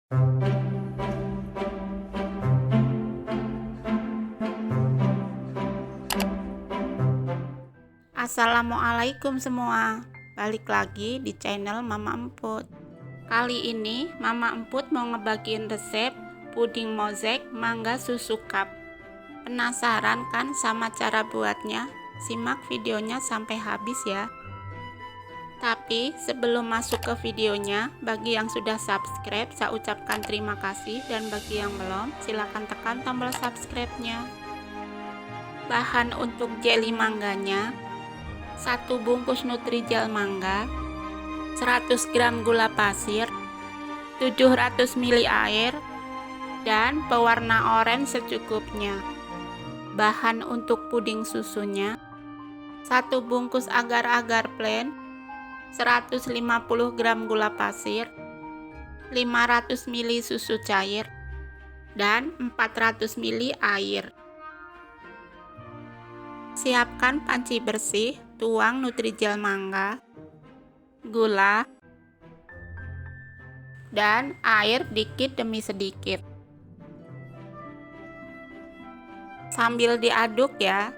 Assalamualaikum semua, balik lagi di channel Mama Emput. Kali ini Mama Emput mau ngebagiin resep puding mozek mangga susu cup. Penasaran kan sama cara buatnya? Simak videonya sampai habis ya. Tapi sebelum masuk ke videonya, bagi yang sudah subscribe saya ucapkan terima kasih, dan bagi yang belum silahkan tekan tombol subscribe-nya. Bahan untuk jelly mangganya: 1 bungkus Nutrijel mangga, 100 gram gula pasir, 700 ml air, dan pewarna oranye secukupnya. Bahan untuk puding susunya: 1 bungkus agar-agar plain, 150 gram gula pasir, 500 ml susu cair, dan 400 ml air. Siapkan panci bersih, tuang Nutrijel mangga, gula, dan air dikit demi sedikit. Sambil diaduk ya.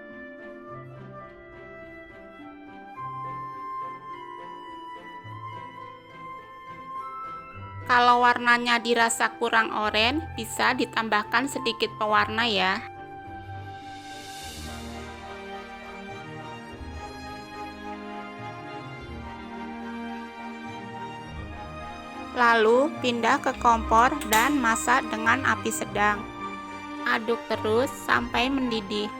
Kalau warnanya dirasa kurang oranye, bisa ditambahkan sedikit pewarna ya. Lalu pindah ke kompor dan masak dengan api sedang. Aduk terus sampai mendidih.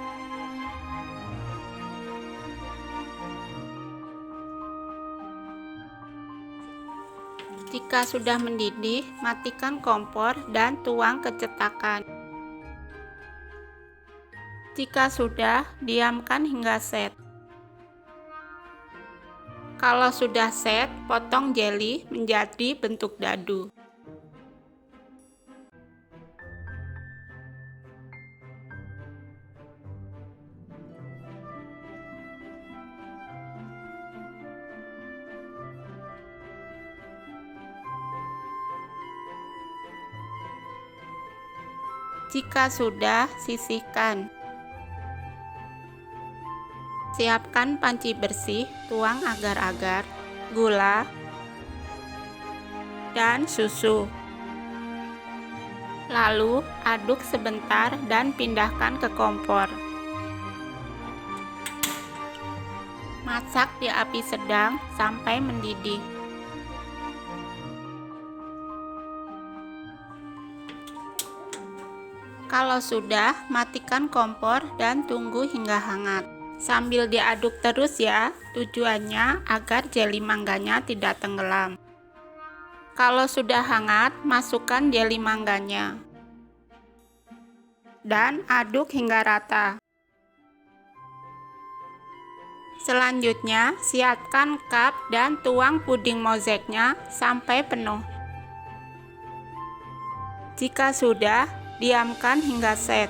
Jika sudah mendidih, matikan kompor dan tuang ke cetakan. Jika sudah, diamkan hingga set. Kalau sudah set, potong jelly menjadi bentuk dadu. Jika sudah, sisihkan. Siapkan panci bersih, tuang agar-agar, gula, dan susu. Lalu aduk sebentar dan pindahkan ke kompor. Masak di api sedang sampai mendidih. Kalau sudah, matikan kompor dan tunggu hingga hangat. Sambil diaduk terus ya, tujuannya agar jelly mangganya tidak tenggelam. Kalau sudah hangat, masukkan jelly mangganya dan aduk hingga rata. Selanjutnya, siapkan cup dan tuang puding mozeknya sampai penuh. Jika sudah, diamkan hingga set.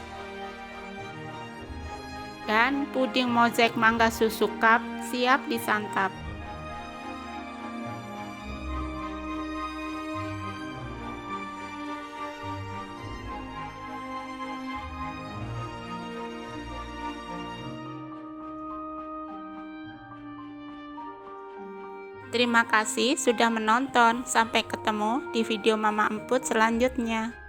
Dan puding mozek mangga susu cup siap disantap. Terima kasih sudah menonton. Sampai ketemu di video Mama Emput selanjutnya.